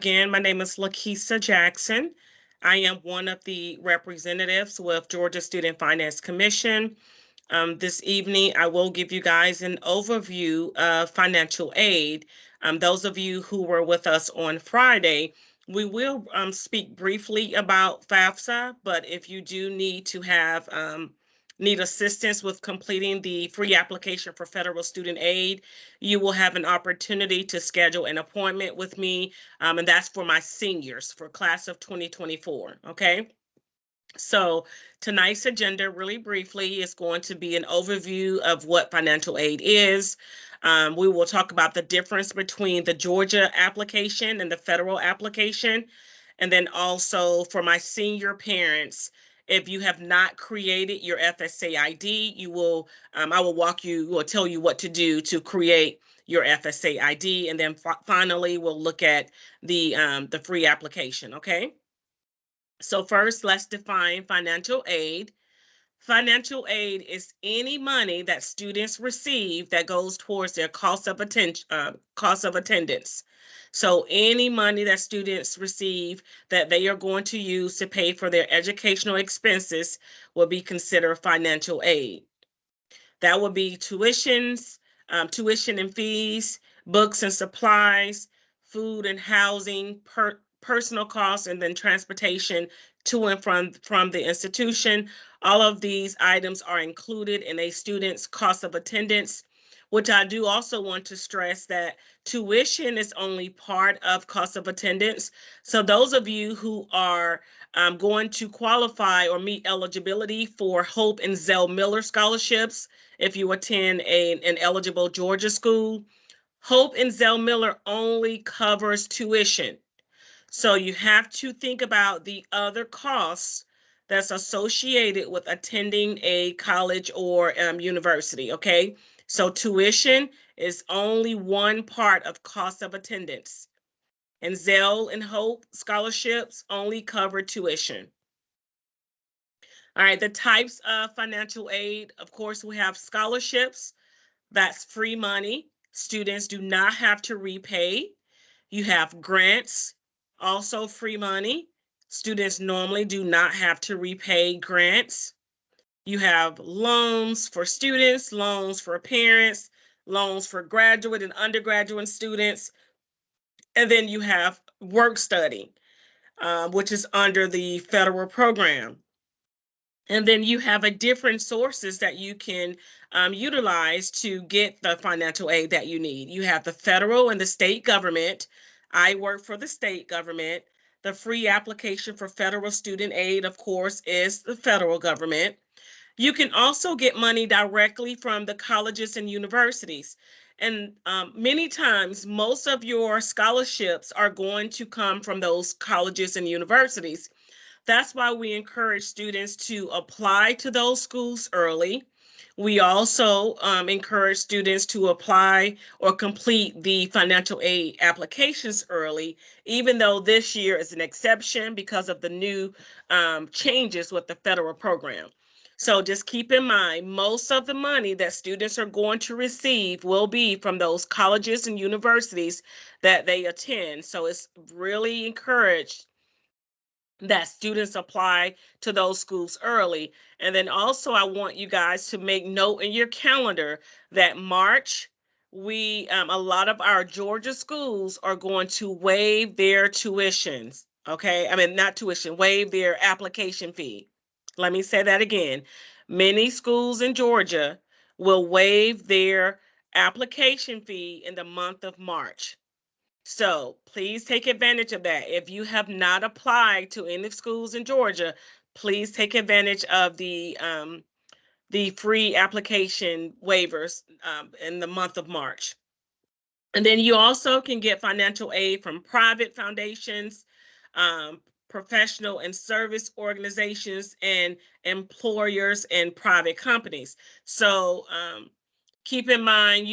again, my name is Lakissa Jackson. I am one of the representatives with Georgia Student Finance Commission. This evening, I will give you guys an overview of financial aid. Those of you who were with us on Friday, we will speak briefly about FAFSA, but if you do need assistance with completing the free application for federal student aid, you will have an opportunity to schedule an appointment with me, and that's for my seniors for class of 2024, okay? So tonight's agenda, really briefly, is going to be an overview of what financial aid is. We will talk about the difference between the Georgia application and the federal application. And then also for my senior parents, if you have not created your FSA ID, I will tell you what to do to create your FSA ID. And then finally, we'll look at the free application, okay? So first, let's define financial aid. Financial aid is any money that students receive that goes towards their cost of attendance. So any money that students receive that they are going to use to pay for their educational expenses will be considered financial aid. That would be tuition and fees, books and supplies, food and housing, personal costs, and then transportation to and from the institution. All of these items are included in a student's cost of attendance, which I do also want to stress that tuition is only part of cost of attendance. So those of you who are going to qualify or meet eligibility for Hope and Zell Miller scholarships, if you attend an eligible Georgia school, Hope and Zell Miller only covers tuition. So you have to think about the other costs that's associated with attending a college or university, okay? So tuition is only one part of cost of attendance. And Zell and Hope scholarships only cover tuition. All right, the types of financial aid, of course, we have scholarships. That's free money. Students do not have to repay. You have grants, also free money. Students normally do not have to repay grants. You have loans for students, loans for parents, loans for graduate and undergraduate students. And then you have work study, which is under the federal program. And then you have a different sources that you can utilize to get the financial aid that you need. You have the federal and the state government. I work for the state government. The free application for federal student aid, of course, is the federal government. You can also get money directly from the colleges and universities. And many times, most of your scholarships are going to come from those colleges and universities. That's why we encourage students to apply to those schools early. We also encourage students to apply or complete the financial aid applications early, even though this year is an exception because of the new changes with the federal program. So just keep in mind, most of the money that students are going to receive will be from those colleges and universities that they attend. So it's really encouraged that students apply to those schools early. And then also I want you guys to make note in your calendar that March, a lot of our Georgia schools are going to waive their tuitions. Okay, I mean, not tuition, waive their application fee. Let me say that again. Many schools in Georgia will waive their application fee in the month of March. So please take advantage of that. If you have not applied to any schools in Georgia, please take advantage of the free application waivers in the month of March. And then you also can get financial aid from private foundations, professional and service organizations, and employers and private companies. So keep in mind,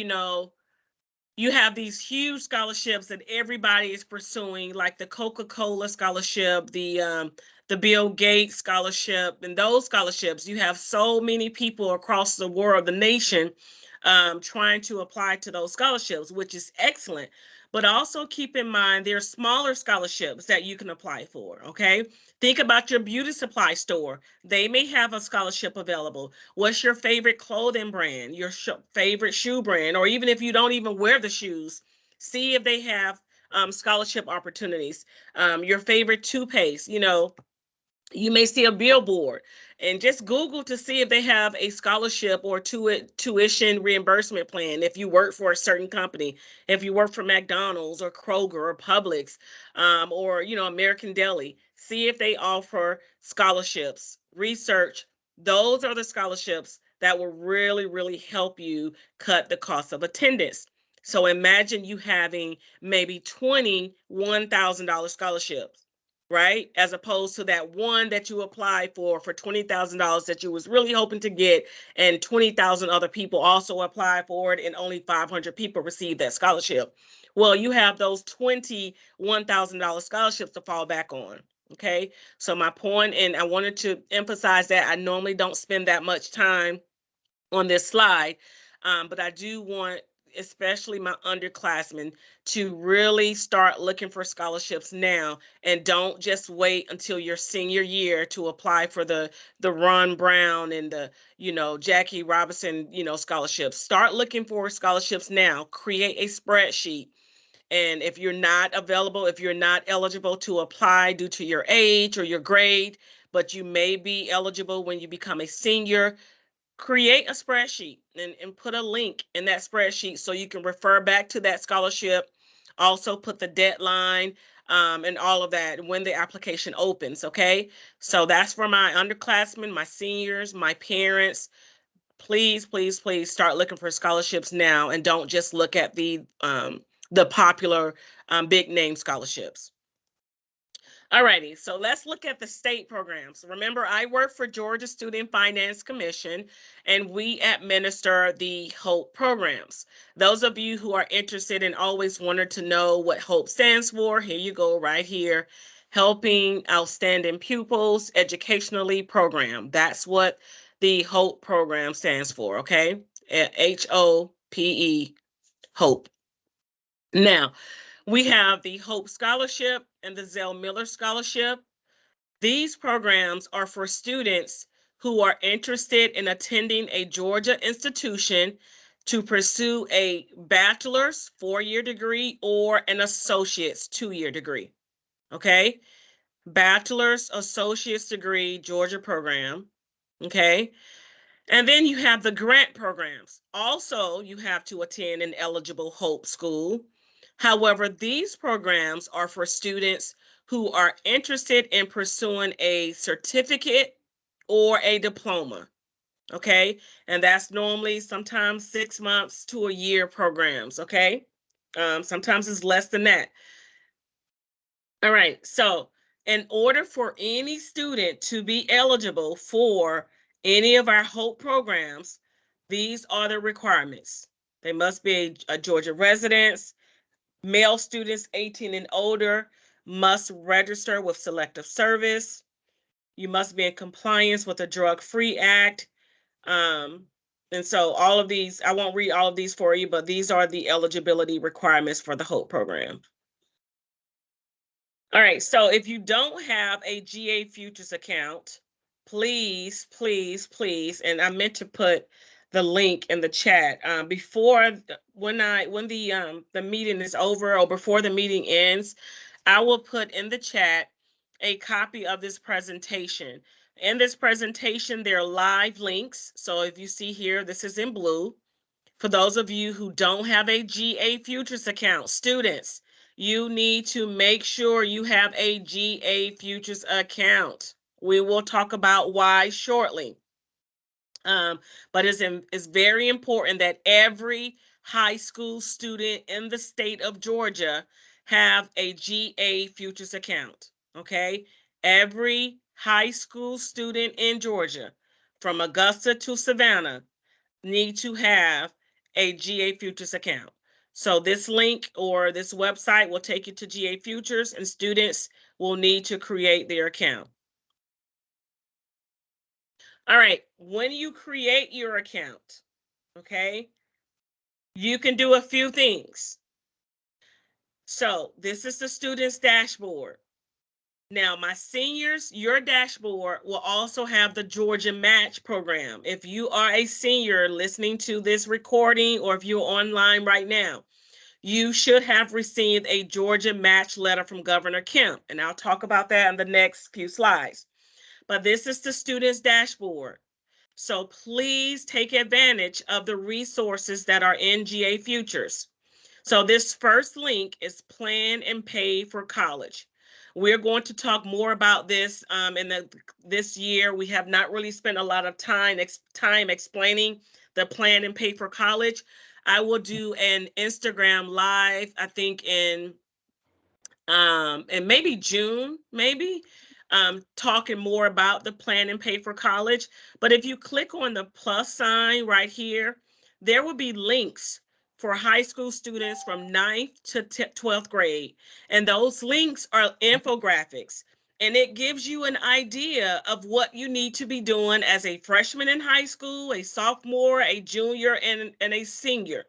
you have these huge scholarships that everybody is pursuing, like the Coca-Cola scholarship, the Bill Gates scholarship, and those scholarships. You have so many people across the world, the nation, trying to apply to those scholarships, which is excellent. But also keep in mind there are smaller scholarships that you can apply for, okay? Think about your beauty supply store. They may have a scholarship available. What's your favorite clothing brand, your favorite shoe brand, or even if you don't even wear the shoes, see if they have scholarship opportunities. Your favorite toothpaste, you may see a billboard, and just Google to see if they have a scholarship or tuition reimbursement plan. If you work for a certain company, if you work for McDonald's or Kroger or Publix, or American Deli, see if they offer scholarships. Research. Those are the scholarships that will really, really help you cut the cost of attendance. So imagine you having maybe 20 $1,000 scholarships, right? As opposed to that one that you applied for $20,000 that you was really hoping to get, and 20,000 other people also applied for it, and only 500 people received that scholarship. Well, you have those 20 $1,000 scholarships to fall back on. Okay, so my point, and I wanted to emphasize that I normally don't spend that much time on this slide, but I do want, especially my underclassmen, to really start looking for scholarships now, and don't just wait until your senior year to apply for the Ron Brown and the Jackie Robinson scholarships. Start looking for scholarships now. Create a spreadsheet. And if you're not available, if you're not eligible to apply due to your age or your grade, but you may be eligible when you become a senior, create a spreadsheet and put a link in that spreadsheet so you can refer back to that scholarship. Also put the deadline, and all of that when the application opens. Okay, so that's for my underclassmen, my seniors, my parents. Please, please, please start looking for scholarships now, and don't just look at the popular big name scholarships. Alrighty, so let's look at the state programs. Remember, I work for Georgia Student Finance Commission, and we administer the HOPE programs. Those of you who are interested and always wanted to know what HOPE stands for, here you go right here. Helping Outstanding Pupils Educationally Program. That's what the HOPE program stands for, okay? HOPE, HOPE. Now, we have the HOPE Scholarship and the Zell Miller Scholarship. These programs are for students who are interested in attending a Georgia institution to pursue a bachelor's 4-year degree or an associate's 2-year degree. Okay? Bachelor's, associate's degree, Georgia program. Okay? And then you have the grant programs. Also, you have to attend an eligible HOPE school. However, these programs are for students who are interested in pursuing a certificate or a diploma. Okay, and that's normally sometimes 6 months to a year programs. Okay, sometimes it's less than that. All right, so in order for any student to be eligible for any of our HOPE programs, these are the requirements. They must be a Georgia resident. Male students 18 and older must register with Selective Service. You must be in compliance with the Drug-Free Act. And so all of these, I won't read all of these for you, but these are the eligibility requirements for the HOPE program. All right, so if you don't have a GA Futures account, please, please, please, and I meant to put the link in the chat before when the meeting is over, or before the meeting ends, I will put in the chat a copy of this presentation. In this presentation, there are live links. So if you see here, this is in blue. For those of you who don't have a GA Futures account, students, you need to make sure you have a GA Futures account. We will talk about why shortly. But it's very important that every high school student in the state of Georgia have a GA Futures account, okay? Every high school student in Georgia, from Augusta to Savannah, need to have a GA Futures account. So this link or this website will take you to GA Futures, and students will need to create their account. All right, when you create your account, okay, you can do a few things. So this is the student's dashboard. Now, my seniors, your dashboard will also have the Georgia Match program. If you are a senior listening to this recording, or if you're online right now, you should have received a Georgia Match letter from Governor Kemp, and I'll talk about that in the next few slides. But this is the student's dashboard. So please take advantage of the resources that are in GA Futures. So this first link is Plan and Pay for College. We're going to talk more about this this year. We have not really spent a lot of time explaining the Plan and Pay for College. I will do an Instagram live, I think in maybe June, talking more about the Plan and Pay for College. But if you click on the plus sign right here, there will be links for high school students from 9th to 12th grade. And those links are infographics. And it gives you an idea of what you need to be doing as a freshman in high school, a sophomore, a junior, and a senior.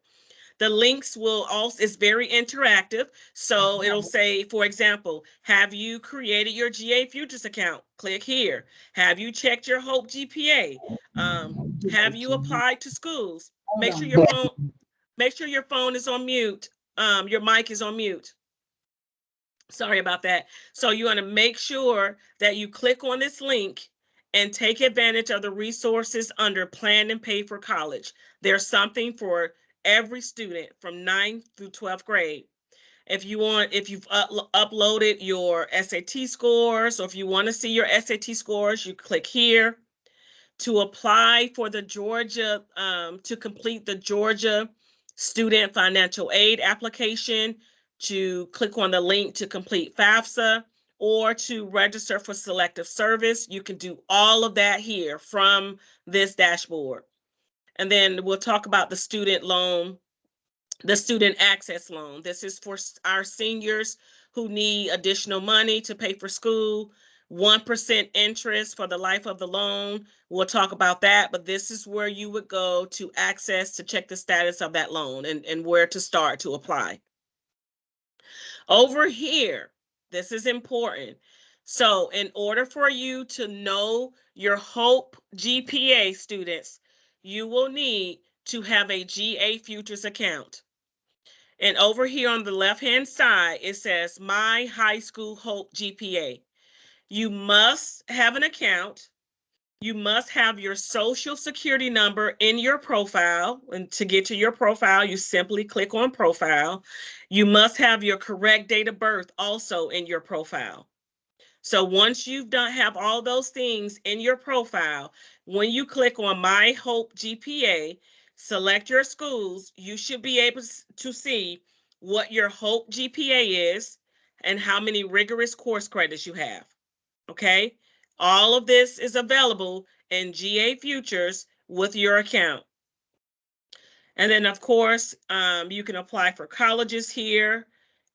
The links will also, it's very interactive. So it'll say, for example, have you created your GA Futures account? Click here. Have you checked your Hope GPA? Have you applied to schools? Make sure your phone is on mute. Your mic is on mute. Sorry about that. So you want to make sure that you click on this link and take advantage of the resources under Plan and Pay for College. There's something for every student from 9th through 12th grade. If you've uploaded your SAT scores, or if you want to see your SAT scores, you click here. To apply for the Georgia, to complete the Georgia Student Financial Aid application, to click on the link to complete FAFSA, or to register for selective service. You can do all of that here from this dashboard. And then we'll talk about the student loan, the student access loan. This is for our seniors who need additional money to pay for school. 1% interest for the life of the loan. We'll talk about that, but this is where you would go to access, to check the status of that loan, and where to start to apply. Over here, this is important. So in order for you to know your Hope GPA, students, you will need to have a GA Futures account. And over here on the left-hand side, it says My High School Hope GPA. You must have an account. You must have your social security number in your profile. And to get to your profile, you simply click on profile. You must have your correct date of birth also in your profile. So once you've have all those things in your profile, when you click on My Hope GPA, select your schools, you should be able to see what your Hope GPA is and how many rigorous course credits you have. Okay, all of this is available in GA Futures with your account. And then, of course, you can apply for colleges here,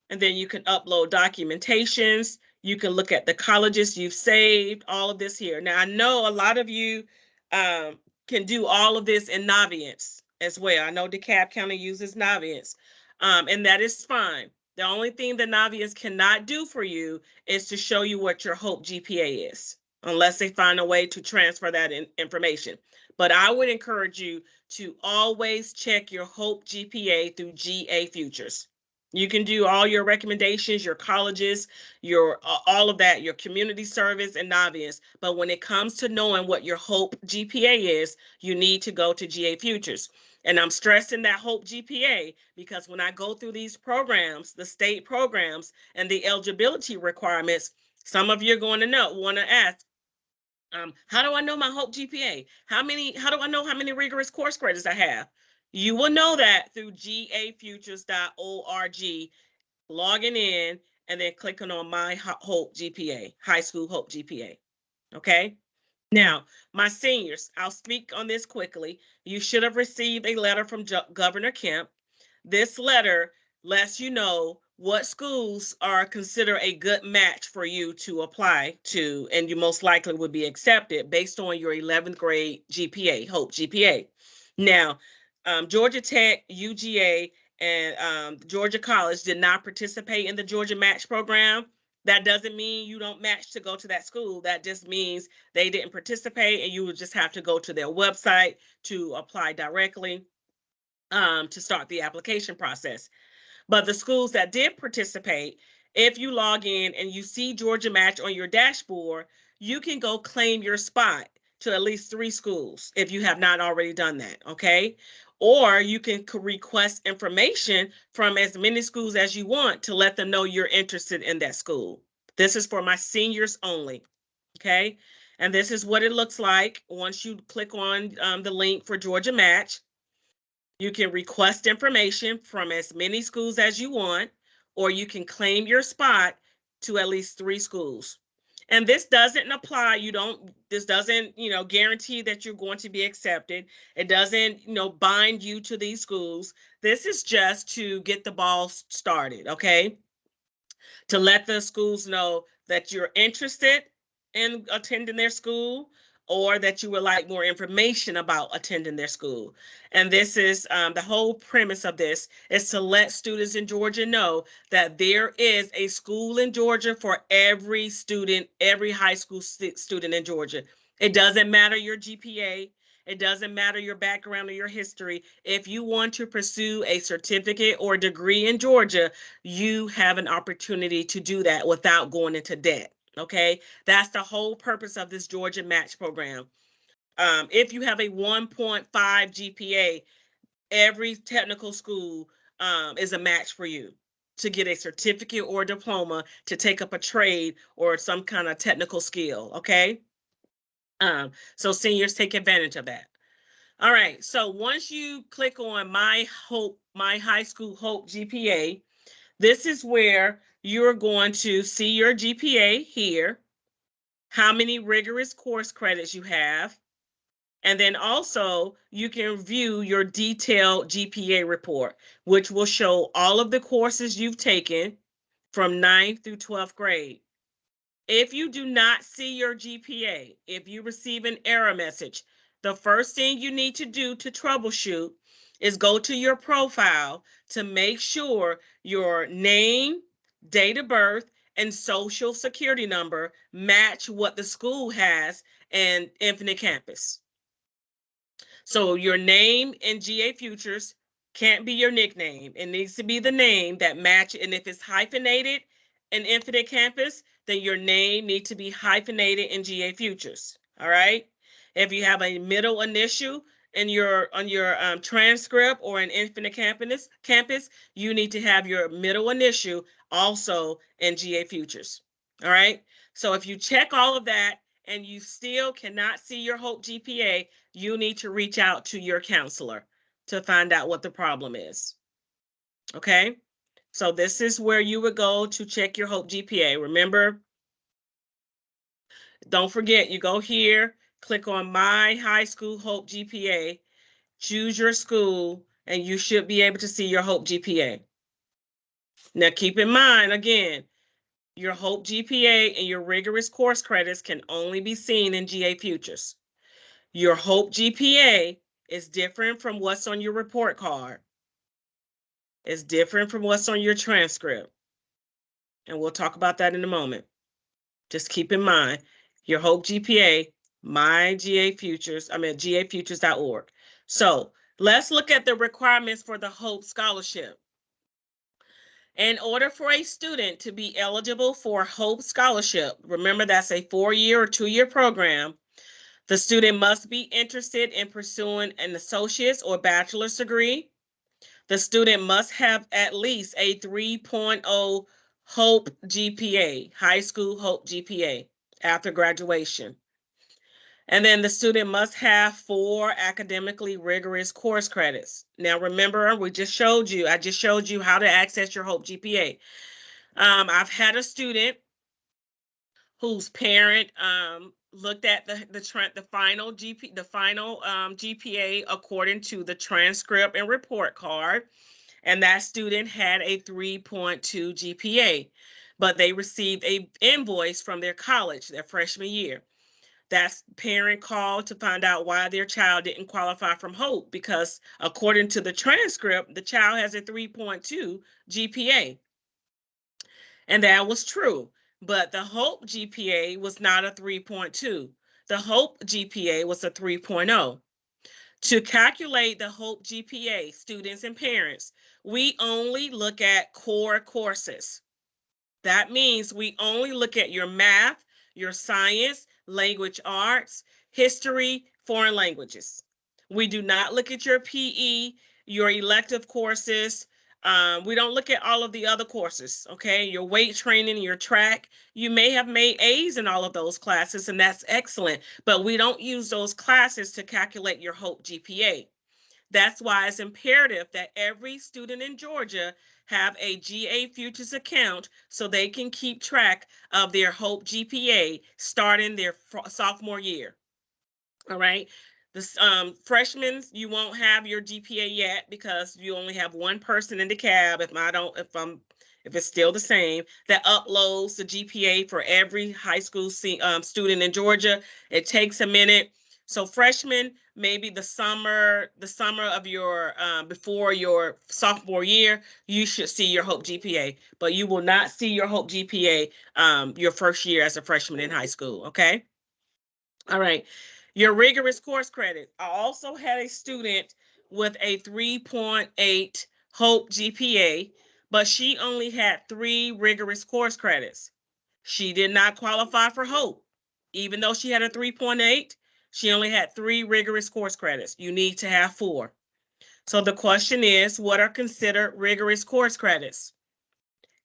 and then you can upload documentations. You can look at the colleges you've saved, all of this here. Now, I know a lot of you can do all of this in Navient as well. I know DeKalb County uses Navient, and that is fine. The only thing that Navient cannot do for you is to show you what your Hope GPA is, unless they find a way to transfer that information. But I would encourage you to always check your Hope GPA through GA Futures. You can do all your recommendations, your colleges, your all of that, your community service and Navient. But when it comes to knowing what your Hope GPA is, you need to go to GA Futures. And I'm stressing that Hope GPA because when I go through these programs, the state programs and the eligibility requirements, some of you are going to want to ask, how do I know my Hope GPA? How do I know how many rigorous course credits I have? You will know that through gafutures.org, logging in and then clicking on My Hope GPA, High School Hope GPA. Okay. Now, my seniors, I'll speak on this quickly. You should have received a letter from Governor Kemp. This letter lets you know what schools are considered a good match for you to apply to, and you most likely would be accepted based on your 11th grade GPA, Hope GPA. Now, Georgia Tech, UGA, and Georgia College did not participate in the Georgia Match program, that doesn't mean you don't match to go to that school. That just means they didn't participate, and you would just have to go to their website to apply directly to start the application process. But the schools that did participate, if you log in and you see Georgia Match on your dashboard, you can go claim your spot to at least 3 schools if you have not already done that, okay? Or you can request information from as many schools as you want to let them know you're interested in that school. This is for my seniors only, okay? And this is what it looks like once you click on the link for Georgia Match. You can request information from as many schools as you want, or you can claim your spot to at least 3 schools. And this doesn't apply. This doesn't, guarantee that you're going to be accepted. It doesn't, bind you to these schools. This is just to get the ball started, okay? To let the schools know that you're interested in attending their school, or that you would like more information about attending their school. And this is the whole premise of this is to let students in Georgia know that there is a school in Georgia for every student, every high school student in Georgia. It doesn't matter your GPA. It doesn't matter your background or your history. If you want to pursue a certificate or degree in Georgia, you have an opportunity to do that without going into debt. Okay, that's the whole purpose of this Georgia Match program. If you have a 1.5 GPA, every technical school is a match for you to get a certificate or diploma to take up a trade or some kind of technical skill. Okay, so seniors, take advantage of that. All right, so once you click on my high school Hope GPA, this is where you're going to see your GPA here, how many rigorous course credits you have, and then also you can view your detailed GPA report, which will show all of the courses you've taken from 9th through 12th grade. If you do not see your GPA, if you receive an error message, the first thing you need to do to troubleshoot is go to your profile to make sure your name, date of birth, and social security number match what the school has in Infinite Campus. So your name in GA Futures can't be your nickname. It needs to be the name that matches. And if it's hyphenated in Infinite Campus, then your name needs to be hyphenated in GA Futures. All right. If you have a middle initial in on your transcript or in Infinite Campus, you need to have your middle initial also in GA Futures. All right. So if you check all of that and you still cannot see your Hope GPA, you need to reach out to your counselor to find out what the problem is. Okay? So this is where you would go to check your Hope GPA. Remember, don't forget, you go here, click on My High School Hope GPA, choose your school, and you should be able to see your Hope GPA. Now, keep in mind, again, your Hope GPA and your rigorous course credits can only be seen in GA Futures. Your Hope GPA is different from what's on your report card. It's different from what's on your transcript. And we'll talk about that in a moment. Just keep in mind, your Hope GPA, GAFutures.org. So let's look at the requirements for the Hope Scholarship. In order for a student to be eligible for Hope Scholarship, remember that's a 4-year or 2-year program, the student must be interested in pursuing an associate's or bachelor's degree. The student must have at least a 3.0 Hope GPA, high school Hope GPA, after graduation. And then the student must have 4 academically rigorous course credits. Now, remember, I just showed you how to access your Hope GPA. I've had a student whose parent looked at the final GPA according to the transcript and report card, and that student had a 3.2 GPA, but they received a invoice from their college their freshman year. That's parent call to find out why their child didn't qualify from Hope, because according to the transcript, the child has a 3.2 GPA. And that was true. But the Hope GPA was not a 3.2. The Hope GPA was a 3.0. To calculate the Hope GPA, students and parents, we only look at core courses. That means we only look at your math, your science, language arts, history, foreign languages. We do not look at your PE, your elective courses. We don't look at all of the other courses, okay? Your weight training, your track. You may have made A's in all of those classes, and that's excellent, but we don't use those classes to calculate your Hope GPA. That's why it's imperative that every student in Georgia have a GA Futures account so they can keep track of their Hope GPA starting their sophomore year. All right. The freshmen, you won't have your GPA yet because you only have one person in the cab. If it's still the same, that uploads the GPA for every high school student in Georgia. It takes a minute. So freshmen, maybe the summer of your before your sophomore year, you should see your Hope GPA, but you will not see your Hope GPA your first year as a freshman in high school. Okay. All right. Your rigorous course credit. I also had a student with a 3.8 Hope GPA, but she only had 3 rigorous course credits. She did not qualify for Hope. Even though she had a 3.8, she only had 3 rigorous course credits. You need to have 4. So the question is, what are considered rigorous course credits?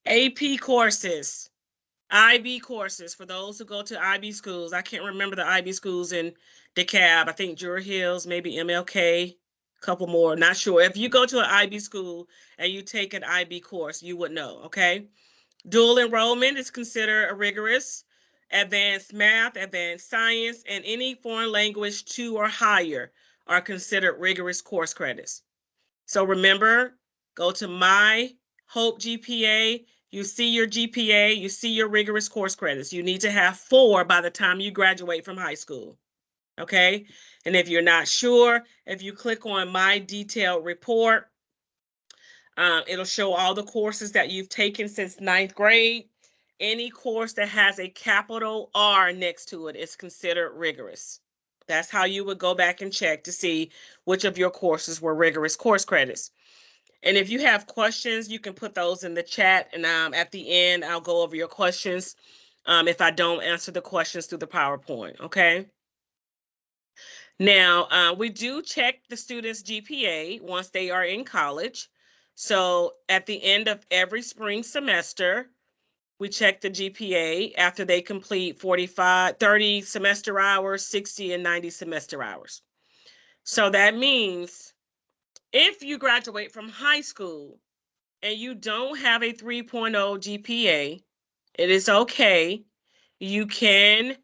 AP courses, IB courses for those who go to IB schools. I can't remember the IB schools in DeKalb. I think Druid Hills, maybe MLK, a couple more. Not sure. If you go to an IB school and you take an IB course, you would know, okay? Dual enrollment is considered a rigorous. Advanced math, advanced science, and any foreign language 2 or higher are considered rigorous course credits. So remember, go to My Hope GPA. You see your GPA, you see your rigorous course credits. You need to have 4 by the time you graduate from high school. Okay. And if you're not sure, if you click on My Detailed Report, it'll show all the courses that you've taken since 9th grade. Any course that has a capital R next to it is considered rigorous. That's how you would go back and check to see which of your courses were rigorous course credits. And if you have questions, you can put those in the chat. And at the end, I'll go over your questions if I don't answer the questions through the PowerPoint, okay? Now, we do check the students' GPA once they are in college. So at the end of every spring semester, we check the GPA after they complete 30 semester hours, 60 and 90 semester hours. So that means if you graduate from high school and you don't have a 3.0 GPA, it is okay. You can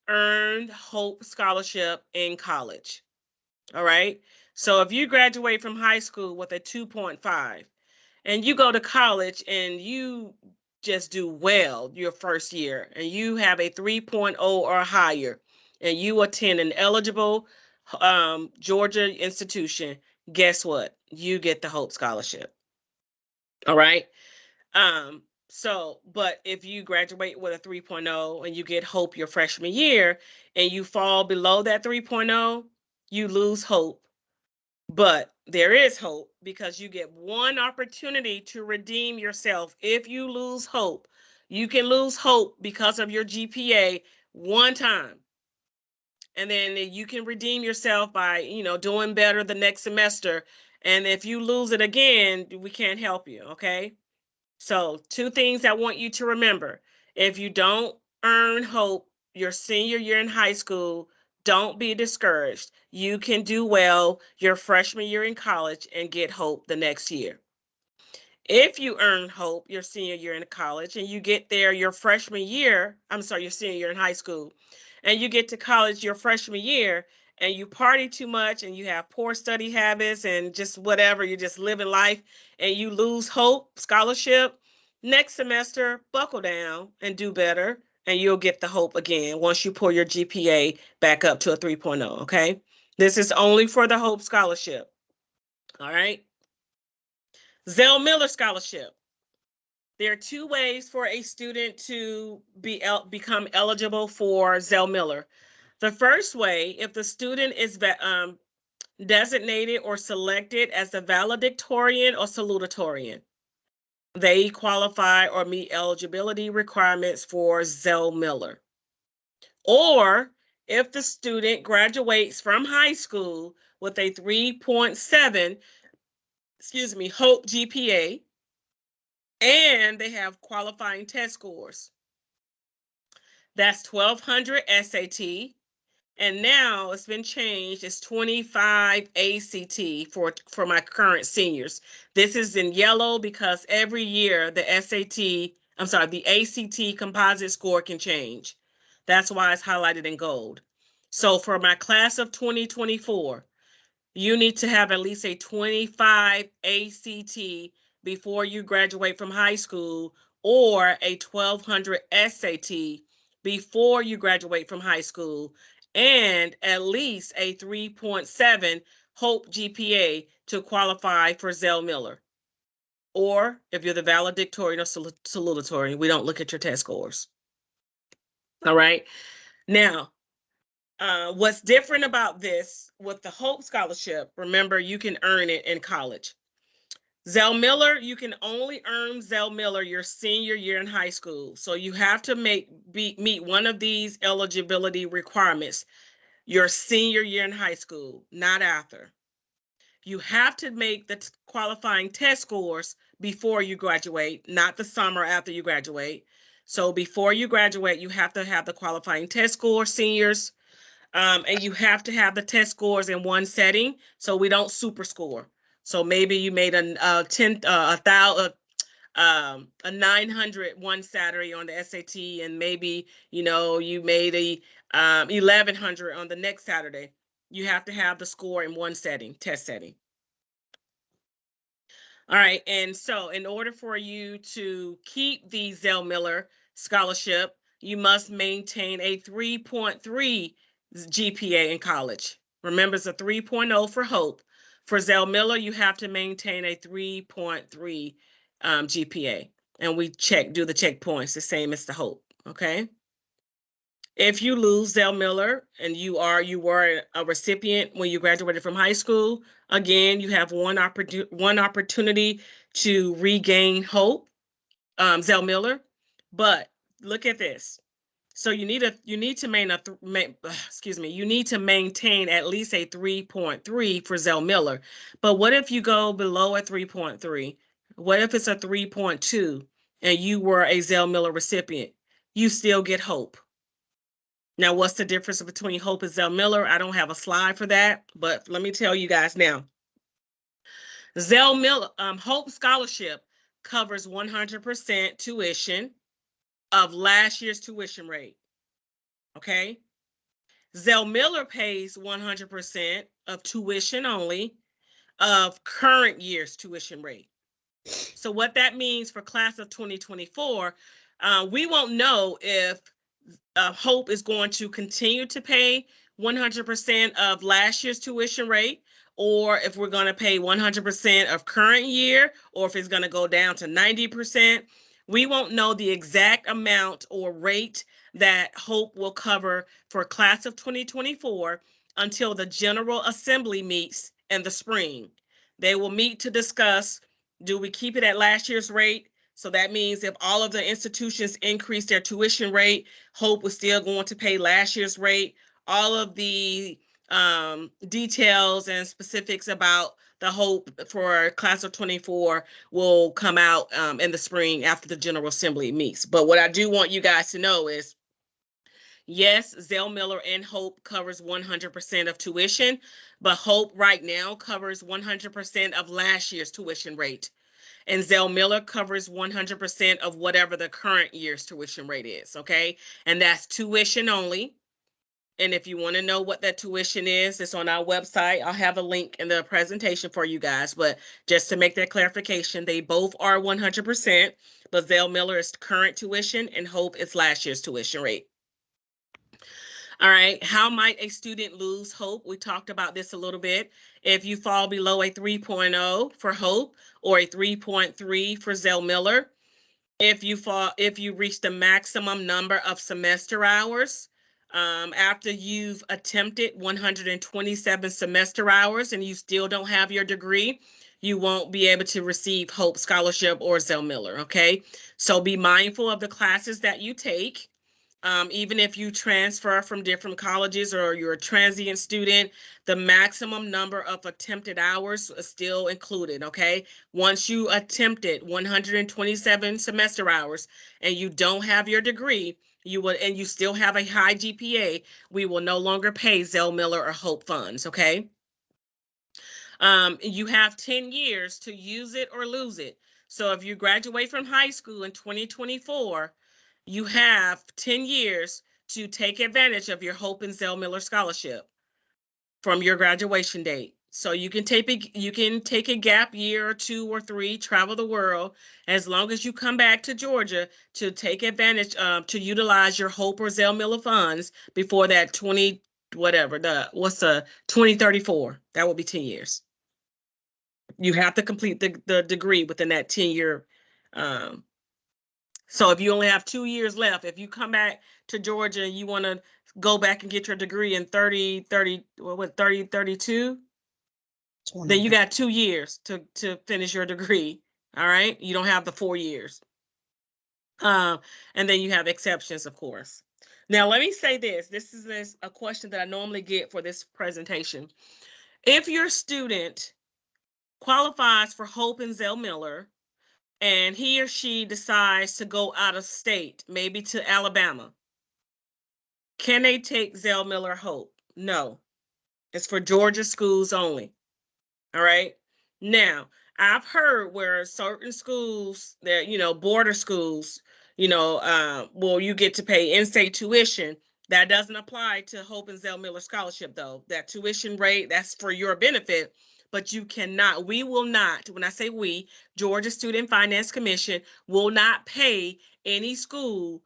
earn Hope Scholarship in college. All right. So if you graduate from high school with a 2.5 and you go to college and you just do well your first year and you have a 3.0 or higher and you attend an eligible Georgia institution, guess what? You get the Hope Scholarship. All right. But if you graduate with a 3.0 and you get Hope your freshman year and you fall below that 3.0, you lose Hope. But there is hope because you get one opportunity to redeem yourself. If you lose Hope, you can lose Hope because of your GPA one time. And then you can redeem yourself by, doing better the next semester. And if you lose it again, we can't help you, okay? So 2 things I want you to remember. If you don't earn Hope your senior year in high school, don't be discouraged. You can do well your freshman year in college and get Hope the next year. If you earn Hope your senior year in college and you get there your your senior year in high school, and you get to college your freshman year and you party too much and you have poor study habits and just whatever, you're just living life and you lose Hope Scholarship, next semester, buckle down and do better and you'll get the Hope again once you pull your GPA back up to a 3.0, okay? This is only for the Hope Scholarship, all right? Zell Miller Scholarship. There are two ways for a student to become eligible for Zell Miller. The first way, if the student is designated or selected as a valedictorian or salutatorian, they qualify or meet eligibility requirements for Zell Miller. Or if the student graduates from high school with a 3.7, Hope GPA, and they have qualifying test scores. That's 1200 SAT, and now it's been changed. It's 25 ACT for my current seniors. This is in yellow because every year the ACT composite score can change. That's why it's highlighted in gold. So for my class of 2024, you need to have at least a 25 ACT before you graduate from high school, or a 1200 SAT before you graduate from high school, and at least a 3.7 Hope GPA to qualify for Zell Miller. Or if you're the valedictorian or salutatorian, we don't look at your test scores. All right. Now, what's different about this with the Hope Scholarship, remember, you can earn it in college. Zell Miller, you can only earn Zell Miller your senior year in high school. So you have to meet one of these eligibility requirements your senior year in high school, not after. You have to make the qualifying test scores before you graduate, not the summer after you graduate. So before you graduate, you have to have the qualifying test score, seniors. And you have to have the test scores in one setting, so we don't super score. So maybe you made a 900 one Saturday on the SAT, and maybe you made a 1100 on the next Saturday. You have to have the score in one setting, test setting. All right, and so in order for you to keep the Zell Miller scholarship, you must maintain a 3.3 GPA in college. Remember, it's a 3.0 for Hope. For Zell Miller, you have to maintain a 3.3 GPA. And we do the checkpoints the same as the Hope, okay? If you lose Zell Miller and you were a recipient when you graduated from high school, again, you have one opportunity to regain Hope, Zell Miller. But look at this. So you need to maintain at least a 3.3 for Zell Miller. But what if you go below a 3.3? What if it's a 3.2 and you were a Zell Miller recipient? You still get Hope. Now, what's the difference between Hope and Zell Miller? I don't have a slide for that, but let me tell you guys now. Zell Miller Hope Scholarship covers 100% tuition of last year's tuition rate. Okay. Zell Miller pays 100% of tuition only of current year's tuition rate. So what that means for class of 2024, we won't know if Hope is going to continue to pay 100% of last year's tuition rate, or if we're going to pay 100% of current year, or if it's going to go down to 90%. We won't know the exact amount or rate that Hope will cover for class of 2024 until the General Assembly meets in the spring. They will meet to discuss, do we keep it at last year's rate? So that means if all of the institutions increase their tuition rate, Hope was still going to pay last year's rate. All of the details and specifics about the Hope for class of 24 will come out in the spring after the General Assembly meets. But what I do want you guys to know is, yes, Zell Miller and Hope covers 100% of tuition, but Hope right now covers 100% of last year's tuition rate. And Zell Miller covers 100% of whatever the current year's tuition rate is, okay? And that's tuition only. And if you want to know what that tuition is, it's on our website. I'll have a link in the presentation for you guys. But just to make that clarification, they both are 100%. But Zell Miller is current tuition and Hope is last year's tuition rate. All right. How might a student lose hope? We talked about this a little bit. If you fall below a 3.0 for Hope or a 3.3 for Zell Miller, if you reach the maximum number of semester hours, after you've attempted 127 semester hours and you still don't have your degree, you won't be able to receive Hope Scholarship or Zell Miller, okay? So be mindful of the classes that you take. Even if you transfer from different colleges or you're a transient student, the maximum number of attempted hours is still included, okay? Once you attempted 127 semester hours and you don't have your degree, and you still have a high GPA, we will no longer pay Zell Miller or Hope funds, okay? You have 10 years to use it or lose it. So if you graduate from high school in 2024, you have 10 years to take advantage of your Hope and Zell Miller scholarship from your graduation date. So you can take a gap year or 2 or 3, travel the world, as long as you come back to Georgia to take advantage to utilize your Hope or Zell Miller funds before that 2034. That will be 10 years. You have to complete the degree within that 10-year. So if you only have 2 years left, if you come back to Georgia and you want to go back and get your degree in 32, then you got 2 years to finish your degree. All right. You don't have the 4 years. And then you have exceptions, of course. Now, let me say this. This is a question that I normally get for this presentation. If your student qualifies for Hope and Zell Miller, and he or she decides to go out of state, maybe to Alabama, can they take Zell Miller Hope? No. It's for Georgia schools only. All right. Now, I've heard where certain schools that, border schools, well, you get to pay in-state tuition. That doesn't apply to Hope and Zell Miller scholarship, though. That tuition rate, that's for your benefit, but you cannot, we will not, when I say we, Georgia Student Finance Commission will not pay any school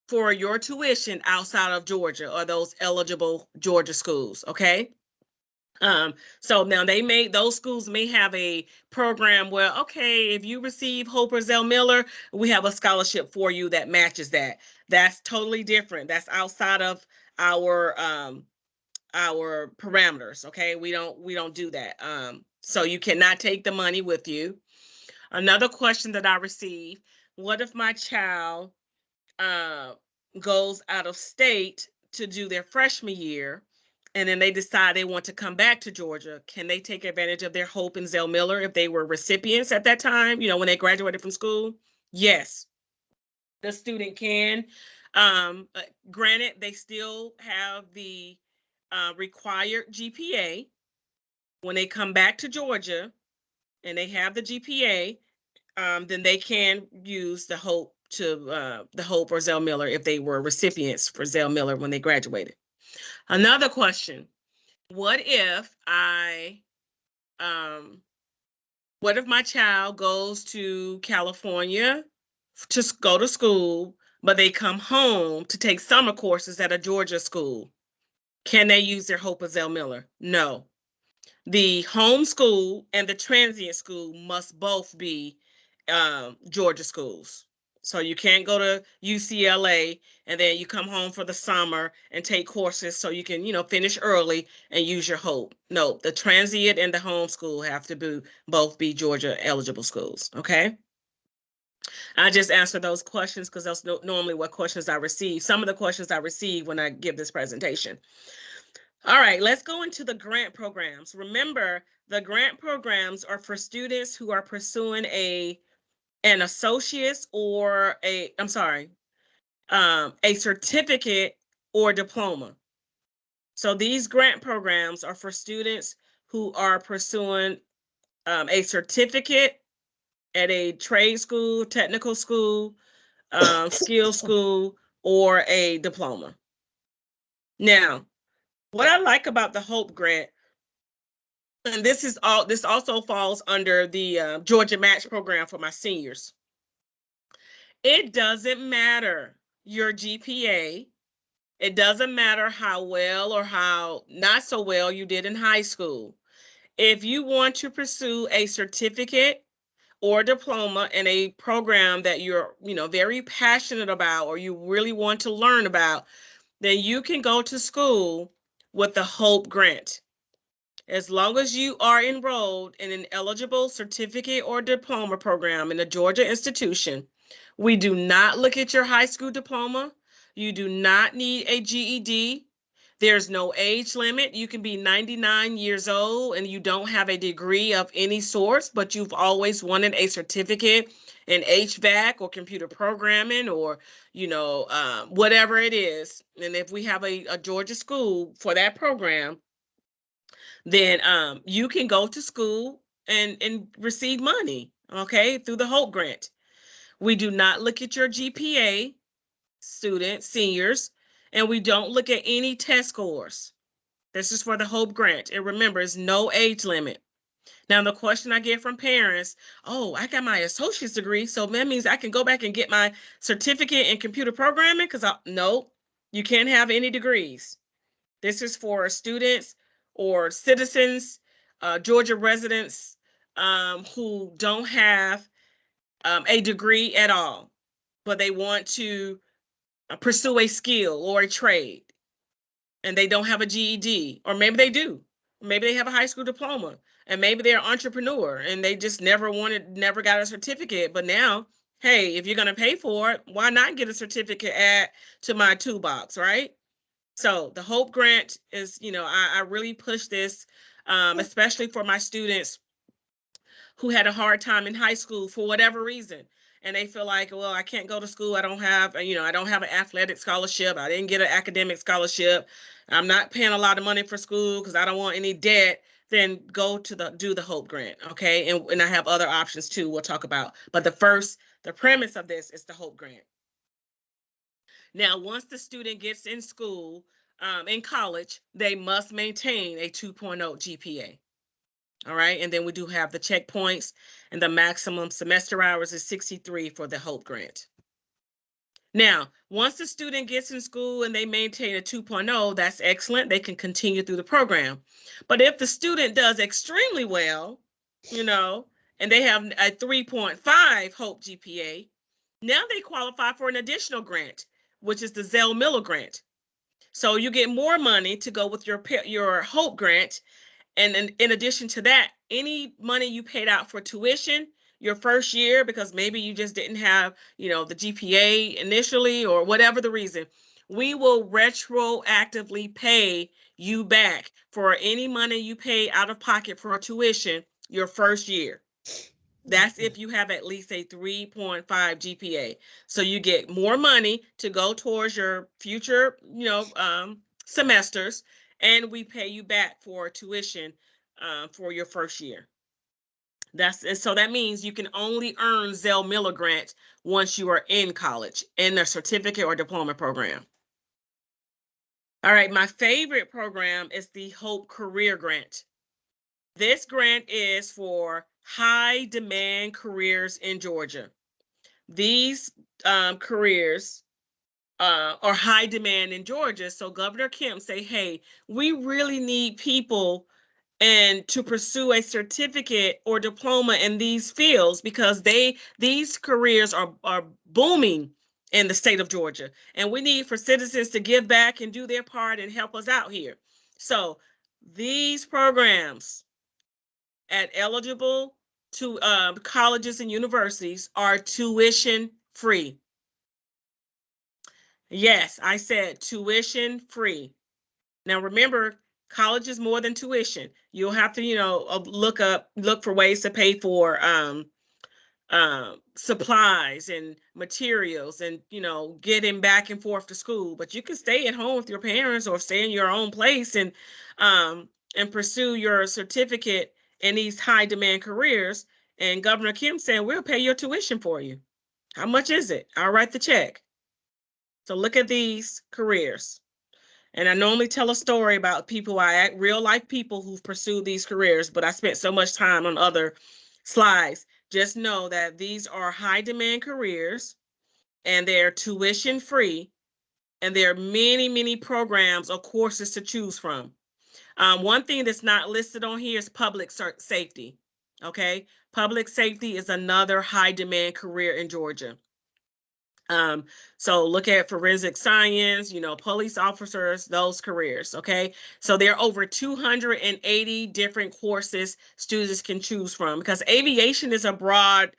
for your tuition outside of Georgia or those eligible Georgia schools, okay? So now those schools may have a program where, okay, if you receive Hope or Zell Miller, we have a scholarship for you that matches that. That's totally different. That's outside of our parameters. Okay. We don't do that. So you cannot take the money with you. Another question that I received: what if my child goes out of state to do their freshman year, and then they decide they want to come back to Georgia? Can they take advantage of their Hope and Zell Miller if they were recipients at that time, when they graduated from school? Yes, the student can. Granted, they still have the required GPA. When they come back to Georgia and they have the GPA, then they can use the Hope or Zell Miller if they were recipients for Zell Miller when they graduated. Another question: what if my child goes to California to go to school, but they come home to take summer courses at a Georgia school? Can they use their Hope or Zell Miller? No. The home school and the transient school must both be Georgia schools. So you can't go to UCLA and then you come home for the summer and take courses so you can, finish early and use your Hope. No, the transient and the home school have to both be Georgia eligible schools. Okay. I just answer those questions because that's normally what questions I receive. Some of the questions I receive when I give this presentation. All right, let's go into the grant programs. Remember, the grant programs are for students who are pursuing an associate's or a certificate or diploma. So these grant programs are for students who are pursuing a certificate at a trade school, technical school, skill school, or a diploma. Now, what I like about the Hope Grant, and this also falls under the Georgia Match program for my seniors. It doesn't matter your GPA. It doesn't matter how well or how not so well you did in high school. If you want to pursue a certificate or diploma in a program that you're, very passionate about or you really want to learn about, then you can go to school with the Hope Grant. As long as you are enrolled in an eligible certificate or diploma program in a Georgia institution, we do not look at your high school diploma. You do not need a GED. There's no age limit. You can be 99 years old and you don't have a degree of any sort, but you've always wanted a certificate in HVAC or computer programming or, whatever it is. And if we have a Georgia school for that program, then you can go to school and receive money, okay, through the Hope Grant. We do not look at your GPA, students, seniors, and we don't look at any test scores. This is for the Hope Grant. And remember, it's no age limit. Now, the question I get from parents, oh, I got my associate's degree, so that means I can go back and get my certificate in computer programming? No, you can't have any degrees. This is for students or citizens, Georgia residents who don't have a degree at all, but they want to pursue a skill or a trade, and they don't have a GED, or maybe they do. Maybe they have a high school diploma, and maybe they're an entrepreneur, and they just never got a certificate. But now, hey, if you're going to pay for it, why not get a certificate add to my toolbox, right? So the Hope Grant is, I really push this, especially for my students who had a hard time in high school for whatever reason. And they feel like, well, I can't go to school. I don't have, I don't have an athletic scholarship. I didn't get an academic scholarship. I'm not paying a lot of money for school because I don't want any debt. Then go to do the Hope Grant, okay? And I have other options too. We'll talk about. But the premise of this is the Hope Grant. Now, once the student gets in school, in college, they must maintain a 2.0 GPA. All right. And then we do have the checkpoints, and the maximum semester hours is 63 for the Hope Grant. Now, once the student gets in school and they maintain a 2.0, that's excellent. They can continue through the program. But if the student does extremely well, and they have a 3.5 Hope GPA, now they qualify for an additional grant, which is the Zell Miller Grant. So you get more money to go with your Hope Grant. And in addition to that, any money you paid out for tuition your first year, because maybe you just didn't have, the GPA initially or whatever the reason, we will retroactively pay you back for any money you pay out of pocket for tuition your first year. That's if you have at least a 3.5 GPA. So you get more money to go towards your future, semesters, and we pay you back for tuition for your first year. So that means you can only earn Zell Miller Grant once you are in college in a certificate or diploma program. All right, my favorite program is the Hope Career Grant. This grant is for high demand careers in Georgia. These careers are high demand in Georgia. So Governor Kemp say, hey, we really need people and to pursue a certificate or diploma in these fields because these careers are booming in the state of Georgia. And we need for citizens to give back and do their part and help us out here. So these programs at eligible to colleges and universities are tuition free. Yes, I said tuition free. Now remember, college is more than tuition. You'll have to, look for ways to pay for supplies and materials and, getting back and forth to school. But you can stay at home with your parents or stay in your own place and pursue your certificate in these high demand careers. And Governor Kim said, we'll pay your tuition for you. How much is it? I'll write the check. So look at these careers. And I normally tell a story about people, real life people who've pursued these careers, but I spent so much time on other slides. Just know that these are high demand careers and they're tuition free. And there are many, many programs or courses to choose from. One thing that's not listed on here is public safety. Okay. Public safety is another high demand career in Georgia. So look at forensic science, police officers, those careers. Okay. So there are over 280 different courses students can choose from, because aviation is a broad,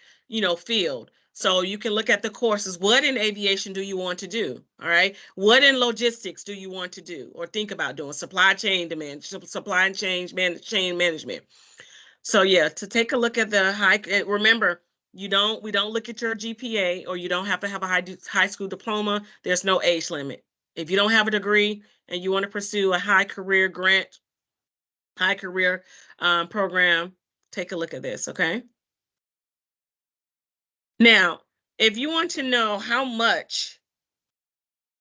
field. So you can look at the courses. What in aviation do you want to do? All right. What in logistics do you want to do or think about doing? Supply chain chain management. So yeah, to take a look at the high, remember, we don't look at your GPA, or you don't have to have a high school diploma. There's no age limit. If you don't have a degree and you want to pursue a high career program, take a look at this, okay? Now, if you want to know how much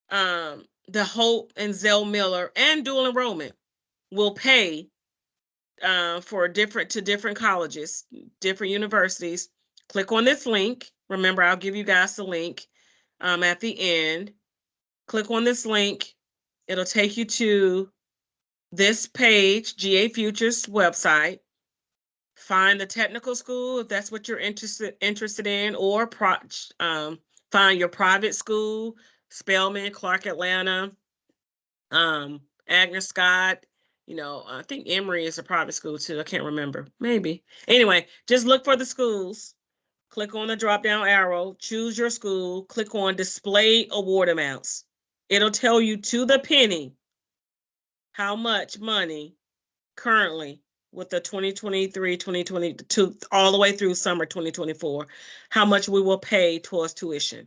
the Hope and Zell Miller and dual enrollment will pay for different colleges, different universities, click on this link. Remember, I'll give you guys the link at the end. Click on this link. It'll take you to this page, GA Futures website. Find the technical school if that's what you're interested in, or find your private school, Spelman, Clark Atlanta, Agnes Scott. I think Emory is a private school too. I can't remember. Maybe. Anyway, just look for the schools. Click on the drop down arrow, choose your school, click on display award amounts. It'll tell you to the penny how much money currently with the 2023, 2022, all the way through summer 2024, how much we will pay towards tuition.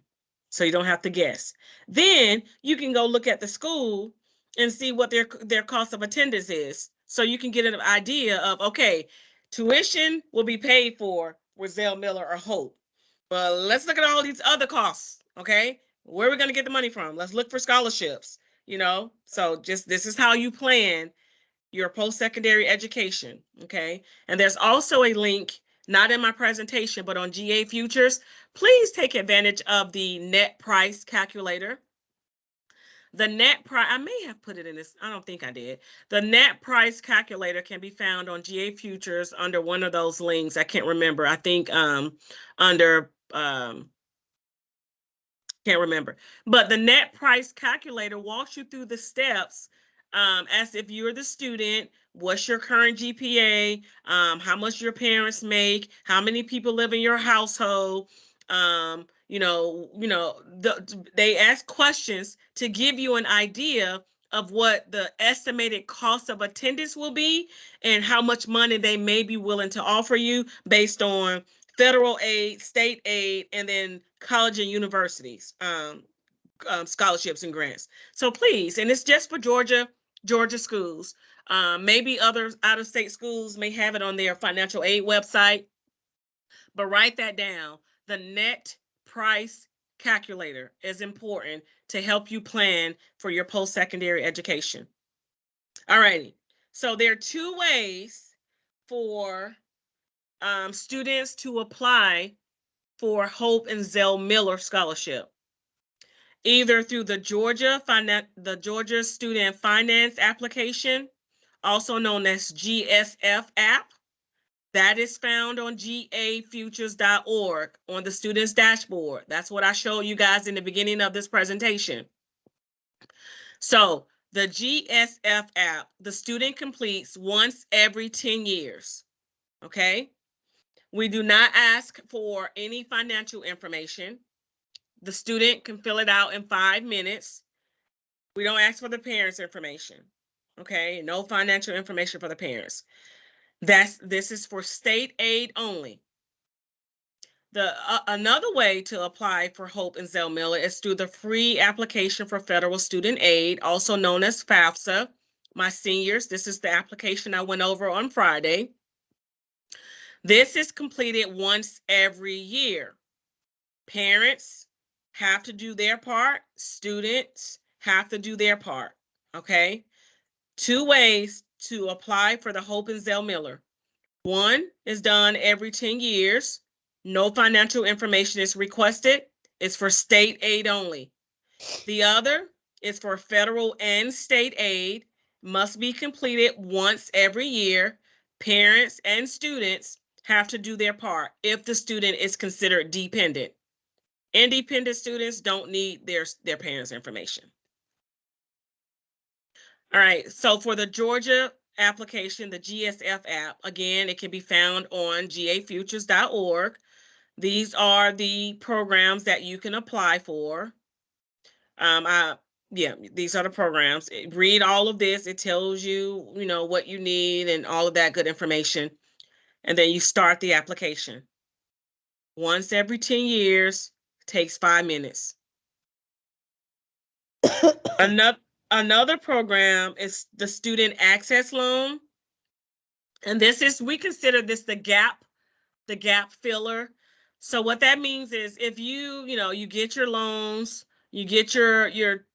So you don't have to guess. Then you can go look at the school and see what their cost of attendance is. So you can get an idea of, okay, tuition will be paid for with Zell Miller or Hope. But let's look at all these other costs, okay? Where are we going to get the money from? Let's look for scholarships, So just this is how you plan your post-secondary education, okay? And there's also a link, not in my presentation, but on GA Futures. Please take advantage of the net price calculator. The net price, I may have put it in this, I don't think I did. The net price calculator can be found on GA Futures under one of those links. I can't remember. I think under, can't remember. But the net price calculator walks you through the steps as if you're the student. What's your current GPA? How much your parents make? How many people live in your household? They ask questions to give you an idea of what the estimated cost of attendance will be and how much money they may be willing to offer you based on federal aid, state aid, and then college and universities scholarships and grants. So please, and it's just for Georgia schools. Maybe other out-of-state schools may have it on their financial aid website, but write that down. The net price calculator is important to help you plan for your post-secondary education. All righty. So there are two ways for students to apply for Hope and Zell Miller Scholarship. Either through the Georgia Student Finance Application, also known as GSF app. That is found on gafutures.org on the student's dashboard. That's what I showed you guys in the beginning of this presentation. So the GSF app, the student completes once every 10 years, okay? We do not ask for any financial information. The student can fill it out in 5 minutes. We don't ask for the parents' information, okay? No financial information for the parents. This is for state aid only. Another way to apply for Hope and Zell Miller is through the free application for federal student aid, also known as FAFSA. My seniors, this is the application I went over on Friday. This is completed once every year. Parents have to do their part. Students have to do their part. Okay. 2 ways to apply for the Hope and Zell Miller. One is done every 10 years. No financial information is requested. It's for state aid only. The other is for federal and state aid, must be completed once every year. Parents and students have to do their part if the student is considered dependent. Independent students don't need their parents' information. All right, so for the Georgia application, the GSF app, again, it can be found on gafutures.org. These are the programs that you can apply for. These are the programs. Read all of this. It tells you, what you need and all of that good information. And then you start the application. Once every 10 years, takes 5 minutes. Another program is the Student Access Loan. And we consider this the gap filler. So what that means is if you get your loans, you get your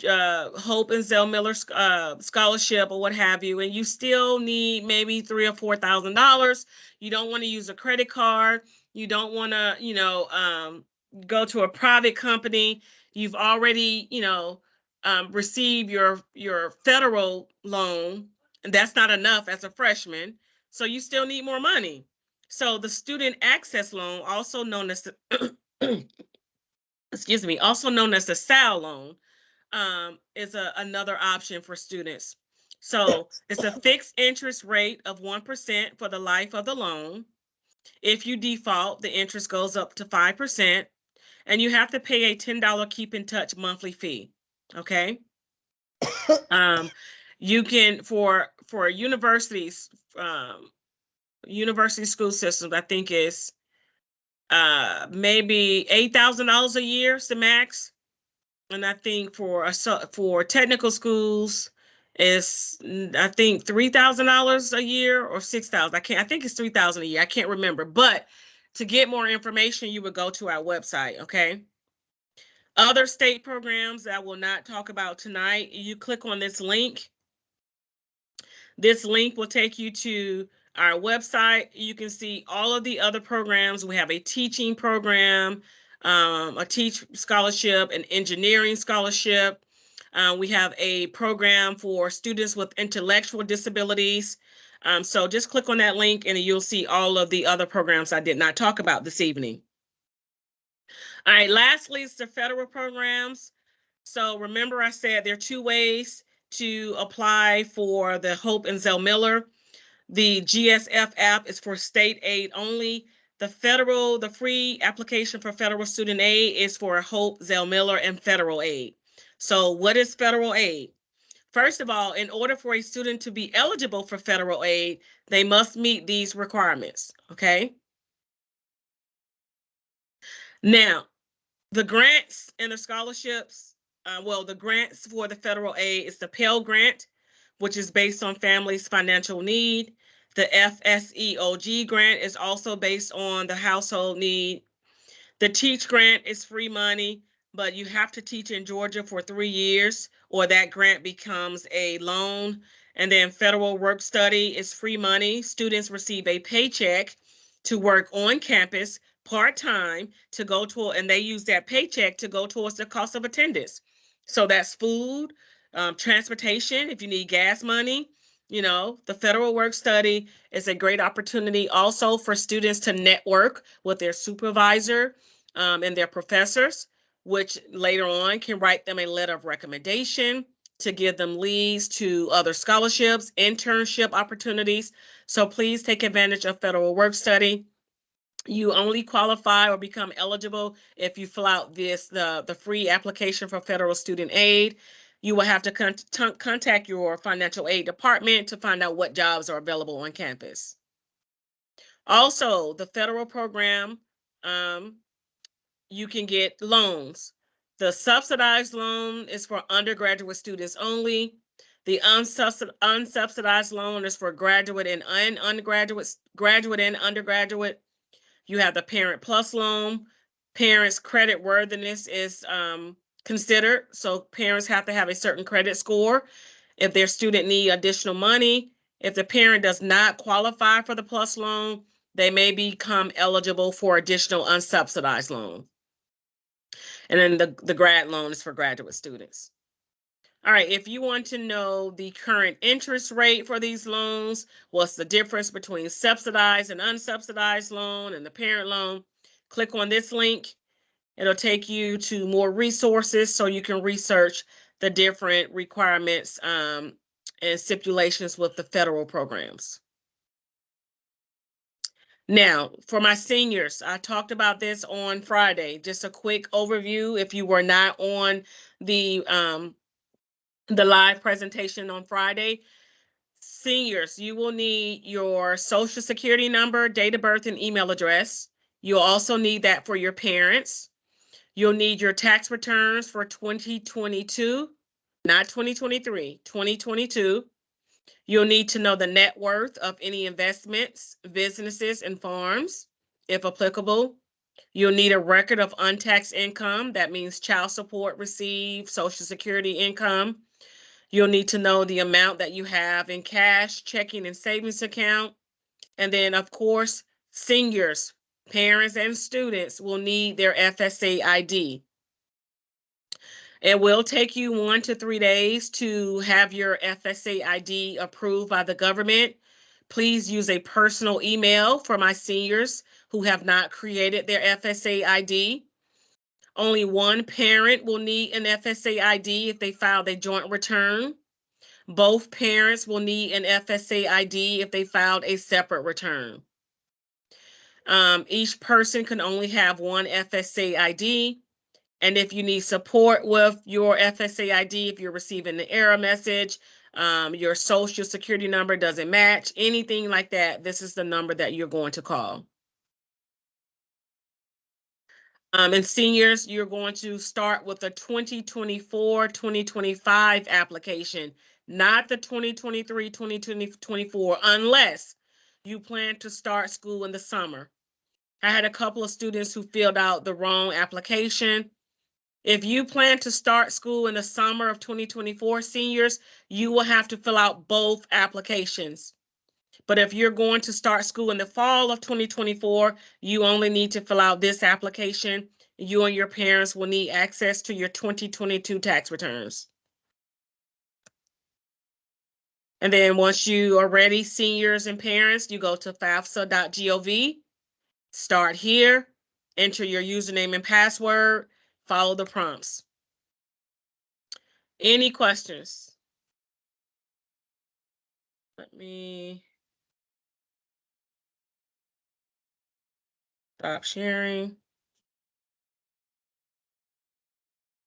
Hope and Zell Miller scholarship or what have you, and you still need maybe $3,000 or $4,000. You don't want to use a credit card. You don't want to, go to a private company. You've already, received your federal loan, and that's not enough as a freshman. So you still need more money. So the student access loan, also known as the also known as the SAL loan, is another option for students. So it's a fixed interest rate of 1% for the life of the loan. If you default, the interest goes up to 5%, and you have to pay a $10 keep in touch monthly fee. Okay. You can for universities, university school systems, I think is maybe $8,000 a year is the max. And I think for technical schools is, I think $3,000 a year or 6,000. I think it's 3,000 a year. I can't remember. But to get more information, you would go to our website. Okay. Other state programs that I will not talk about tonight, you click on this link. This link will take you to our website. You can see all of the other programs. We have a teaching program, a teach scholarship, an engineering scholarship. We have a program for students with intellectual disabilities. So just click on that link and you'll see all of the other programs I did not talk about this evening. All right, lastly, it's the federal programs. So remember I said there are 2 ways to apply for the Hope and Zell Miller. The GSF app is for state aid only. The free application for federal student aid is for Hope, Zell Miller, and federal aid. So what is federal aid? First of all, in order for a student to be eligible for federal aid, they must meet these requirements, okay? Now, the grants and the scholarships, the grants for the federal aid is the Pell Grant, which is based on families' financial need. The FSEOG grant is also based on the household need. The Teach Grant is free money, but you have to teach in Georgia for 3 years or that grant becomes a loan. And then Federal Work Study is free money. Students receive a paycheck to work on campus part-time and they use that paycheck to go towards the cost of attendance. So that's food, transportation, if you need gas money. The Federal Work Study is a great opportunity also for students to network with their supervisor and their professors, which later on can write them a letter of recommendation to give them leads to other scholarships, internship opportunities. So please take advantage of Federal Work Study. You only qualify or become eligible if you fill out the free application for federal student aid. You will have to contact your financial aid department to find out what jobs are available on campus. Also, the federal program, you can get loans. The subsidized loan is for undergraduate students only. The unsubsidized loan is for graduate and undergraduate. You have the Parent Plus loan. Parents' credit worthiness is considered. So parents have to have a certain credit score If their student need additional money, if the parent does not qualify for the PLUS loan, they may become eligible for additional unsubsidized loan. And then the grad loan is for graduate students. All right, if you want to know the current interest rate for these loans, what's the difference between subsidized and unsubsidized loan and the parent loan, click on this link. It'll take you to more resources so you can research the different requirements and stipulations with the federal programs. Now, for my seniors, I talked about this on Friday. Just a quick overview if you were not on the live presentation on Friday. Seniors, you will need your social security number, date of birth, and email address. You'll also need that for your parents. You'll need your tax returns for 2022, not 2023, 2022. You'll need to know the net worth of any investments, businesses, and farms, if applicable. You'll need a record of untaxed income. That means child support received, Social Security income. You'll need to know the amount that you have in cash, checking, and savings account. And then, of course, seniors, parents, and students will need their FSA ID. It will take you 1 to 3 days to have your FSA ID approved by the government. Please use a personal email for my seniors who have not created their FSA ID. Only one parent will need an FSA ID if they filed a joint return. Both parents will need an FSA ID if they filed a separate return. Each person can only have one FSA ID. And if you need support with your FSA ID, if you're receiving an error message, your social security number doesn't match, anything like that, this is the number that you're going to call. And seniors, you're going to start with the 2024-2025 application, not the 2023-2024, unless you plan to start school in the summer. I had a couple of students who filled out the wrong application. If you plan to start school in the summer of 2024, seniors, you will have to fill out both applications. But if you're going to start school in the fall of 2024, you only need to fill out this application. You and your parents will need access to your 2022 tax returns. And then once you are ready, seniors and parents, you go to fafsa.gov, start here, enter your username and password, follow the prompts. Any questions? Let me stop sharing.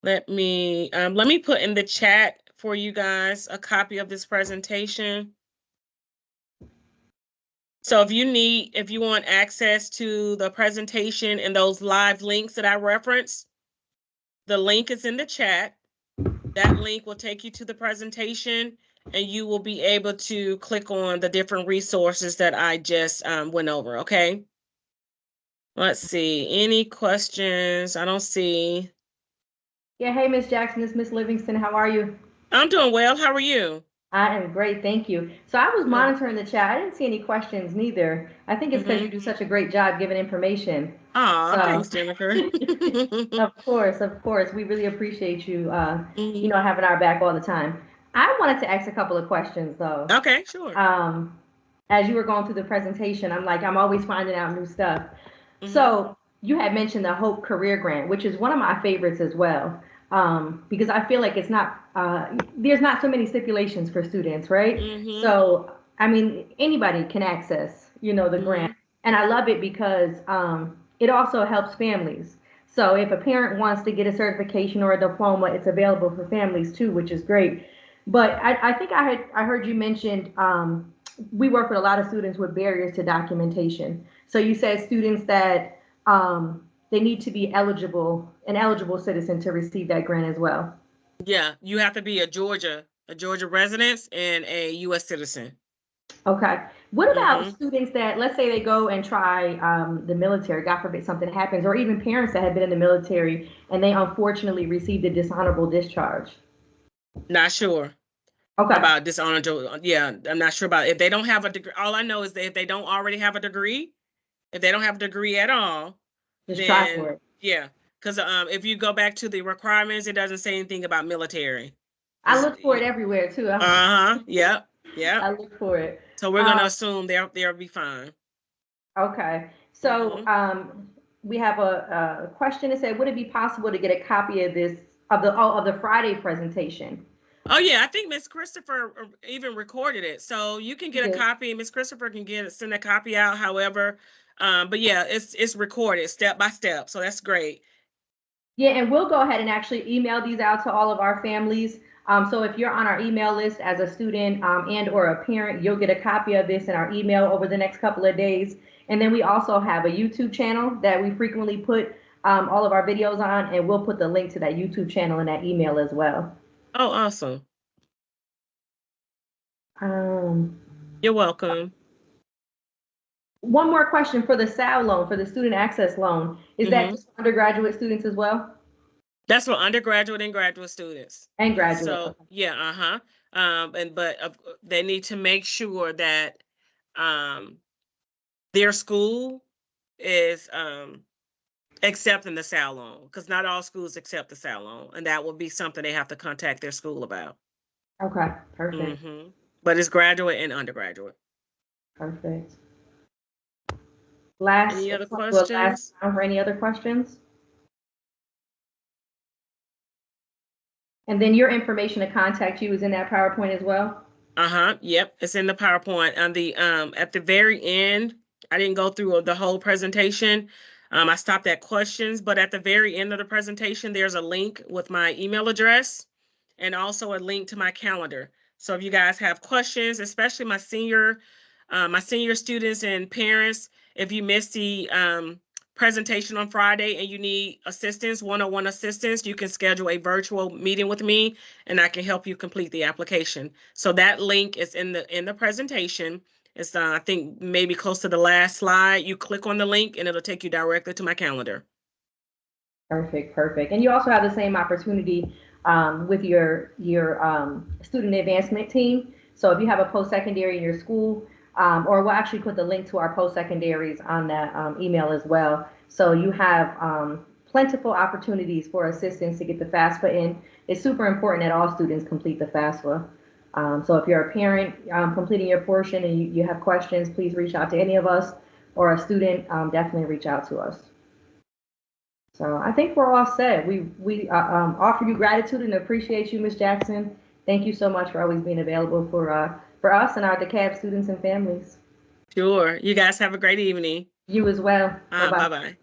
Let me put in the chat for you guys a copy of this presentation. So if you want access to the presentation and those live links that I referenced, the link is in the chat. That link will take you to the presentation and you will be able to click on the different resources that I just went over, okay? Let's see, any questions? I don't see. Yeah, hey, Miss Jackson, it's Miss Livingston. How are you? I'm doing well. How are you? I am great, thank you. So I was monitoring the chat. I didn't see any questions neither. I think it's because you do such a great job giving information. Oh, thanks, Jennifer. Of course. We really appreciate you, having our back all the time. I wanted to ask a couple of questions, though. Okay, sure. As you were going through the presentation, I'm always finding out new stuff. So you had mentioned the Hope Career Grant, which is one of my favorites as well. Because I feel like it's not, there's not so many stipulations for students, right? So, I mean, anybody can access, the grant. And I love it because it also helps families. So if a parent wants to get a certification or a diploma, it's available for families too, which is great. But I think I heard you mentioned we work with a lot of students with barriers to documentation. So you said students that they need to be an eligible citizen to receive that grant as well. Yeah, you have to be a Georgia resident and a U.S. citizen. Okay. What about students that, let's say they go and try the military, God forbid something happens, or even parents that have been in the military and they unfortunately received a dishonorable discharge? Not sure. Okay. about dishonorable. Yeah, I'm not sure about if they don't have a degree. All I know is that if they don't already have a degree, if they don't have a degree at all, Just try for then it. yeah. Because if you go back to the requirements, it doesn't say anything about military. I look for it everywhere too. Yep, yep. I look for it. So we're gonna assume they'll be fine. Okay. So Hmm. we have a question that said, would it be possible to get a copy of this of the Friday presentation? Oh yeah, I think Miss Christopher even recorded it, so you can She get a did. copy. Miss Christopher can send a copy out. However, but yeah, it's recorded step by step, so that's great. Yeah, and we'll go ahead and actually email these out to all of our families. So if you're on our email list as a student and or a parent, you'll get a copy of this in our email over the next couple of days. And then we also have a YouTube channel that we frequently put all of our videos on, and we'll put the link to that YouTube channel in that email as well. Oh, awesome. Um, You're welcome. One more question for the SAL loan, for the student access loan. Is that just for undergraduate students as well? That's for undergraduate and graduate students. And graduate. So Okay. yeah, but they need to make sure that um their school is accepting the SAL loan, because not all schools accept the SAL loan, and that will be something they have to contact their school about. Okay. Perfect. But it's graduate and undergraduate. Perfect. Last, Any other well, last questions? time for any other questions? And then your information to contact you is in that PowerPoint as well? Yep, it's in the PowerPoint. On the at the very end, I didn't go through the whole presentation. I stopped at questions, but at the very end of the presentation, there's a link with my email address and also a link to my calendar. So if you guys have questions, especially my senior students and parents, if you missed the presentation on Friday and you need assistance, one-on-one assistance, you can schedule a virtual meeting with me and I can help you complete the application. So that link is in the presentation. It's I think maybe close to the last slide. You click on the link and it'll take you directly to my calendar. Perfect, perfect. And you also have the same opportunity with your student advancement team. So if you have a post-secondary in your school, or we'll actually put the link to our post-secondaries on that email as well. So you have plentiful opportunities for assistance to get the FAFSA in. It's super important that all students complete the FAFSA. So if you're a parent completing your portion and you have questions, please reach out to any of us, or a student, definitely reach out to us. So I think we're all set. We offer you gratitude and appreciate you, Ms. Jackson. Thank you so much for always being available for us and our DeKalb students and families. Sure. You guys have a great evening. You as well. Bye bye. Bye bye.